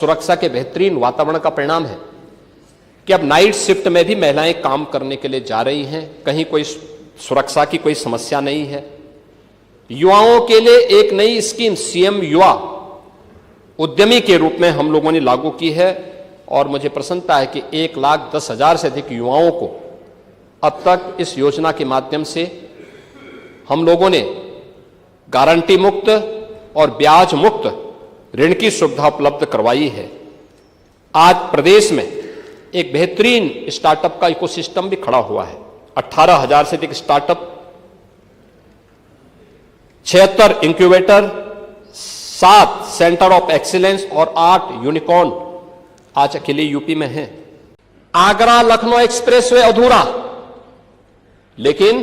सुरक्षा के बेहतरीन वातावरण का परिणाम है कि अब नाइट शिफ्ट में भी महिलाएं काम करने के लिए जा रही हैं। कहीं कोई सुरक्षा की कोई समस्या नहीं है। युवाओं के लिए एक नई स्कीम सीएम युवा उद्यमी के रूप में हम लोगों ने लागू की है और मुझे प्रसन्नता है कि 1,10,000 से अधिक युवाओं को अब तक इस योजना के माध्यम से हम लोगों ने गारंटी मुक्त और ब्याज मुक्त ऋण की सुविधा उपलब्ध करवाई है। आज प्रदेश में एक बेहतरीन स्टार्टअप का इकोसिस्टम भी खड़ा हुआ है। 18,000 से अधिक startup, 76 incubator, 7 centre of excellence और 8 यूनिकॉर्न आज अकेले यूपी में हैं। आगरा लखनऊ एक्सप्रेसवे अधूरा, लेकिन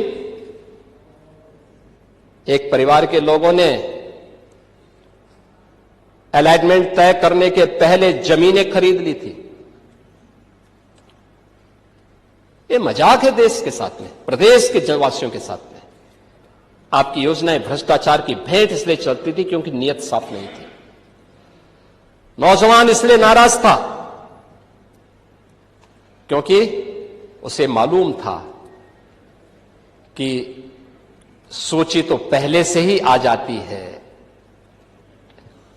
एक परिवार के लोगों ने अलाइनमेंट तय करने के पहले जमीनें खरीद ली थी। ये मजाक है देश के साथ में, प्रदेश के जनवासियों के साथ में। आपकी योजनाएं भ्रष्टाचार की भेंट इसलिए चलती थी क्योंकि नीयत साफ नहीं थी। नौजवान इसलिए नाराज था क्योंकि उसे मालूम था कि सूची तो पहले से ही आ जाती है।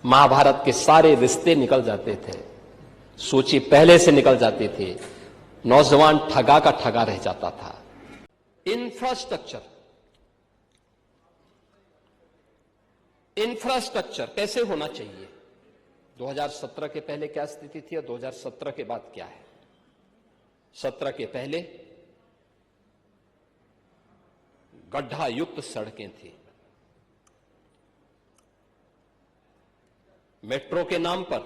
महाभारत के सारे रिश्ते निकल जाते थे, सूची पहले से निकल जाती थी, नौजवान ठगा का ठगा रह जाता था। इंफ्रास्ट्रक्चर कैसे होना चाहिए? 2017 के पहले क्या स्थिति थी और 2017 के बाद क्या है? 17 के पहले गड्ढा युक्त सड़कें थी। मेट्रो के नाम पर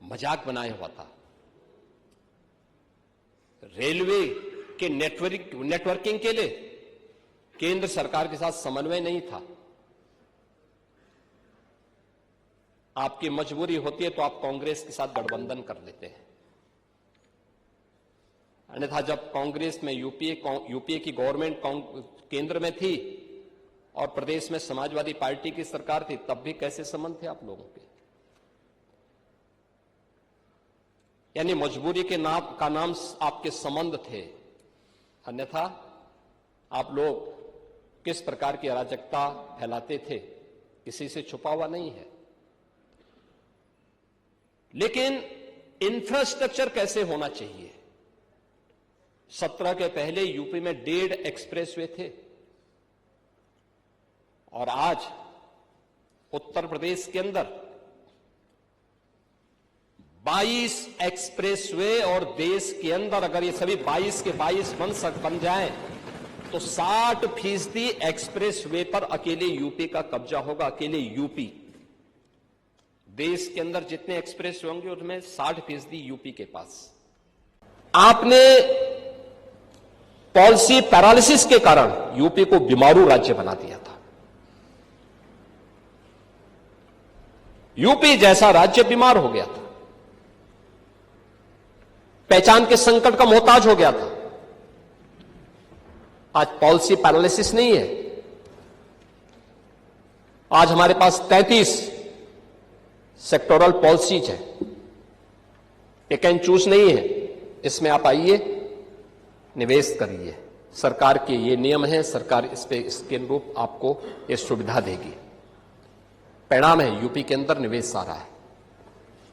मजाक बनाया हुआ था। रेलवे के नेटवर्किंग के लिए केंद्र सरकार के साथ समन्वय नहीं था। आपकी मजबूरी होती है तो आप कांग्रेस के साथ गठबंधन कर लेते हैं, अन्यथा जब कांग्रेस में यूपीए की गवर्नमेंट केंद्र में थी और प्रदेश में समाजवादी पार्टी की सरकार थी, तब भी कैसे संबंध थे आप लोगों के? यानी मजबूरी के नाम आपके संबंध थे, अन्यथा आप लोग किस प्रकार की अराजकता फैलाते थे किसी से छुपा हुआ नहीं है। लेकिन इंफ्रास्ट्रक्चर कैसे होना चाहिए? 17 के पहले यूपी में 1.5 एक्सप्रेसवे थे और आज उत्तर प्रदेश के अंदर 22 एक्सप्रेसवे और देश के अंदर अगर ये सभी 22 के 22 बन जाएं तो 60% एक्सप्रेसवे पर अकेले यूपी का कब्जा होगा। अकेले यूपी, देश के अंदर जितने एक्सप्रेसवे होंगे उनमें 60% यूपी के पास। आपने पॉलिसी पैरालिसिस के कारण यूपी को बीमारू राज्य बना दिया था। यूपी जैसा राज्य बीमार हो गया था, पहचान के संकट का मोहताज हो गया था। आज पॉलिसी पैरालिसिस नहीं है। आज हमारे पास 33 सेक्टोरल पॉलिसीज है, पिक एंड चूज नहीं है। इसमें आप आइए, निवेश करिए। सरकार के ये नियम है, सरकार इस पे इसके अनुरूप आपको ये सुविधा देगी। परिणाम है यूपी के अंदर निवेश आ रहा है।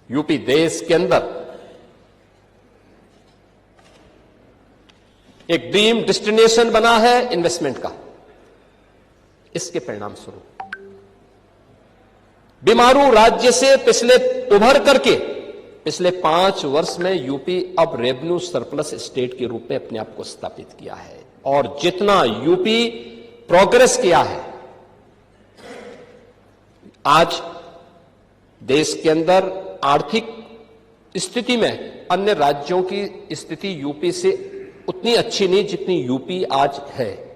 यूपी देश के अंदर एक ड्रीम डेस्टिनेशन बना है इन्वेस्टमेंट का। इसके परिणाम स्वरूप बीमारू राज्य से उभर करके पिछले 5 वर्ष में यूपी अब रेवेन्यू सरप्लस स्टेट के रूप में अपने आप को स्थापित किया है। और जितना यूपी प्रोग्रेस किया है, आज देश के अंदर आर्थिक स्थिति में अन्य राज्यों की स्थिति यूपी से उतनी अच्छी नहीं जितनी यूपी आज है।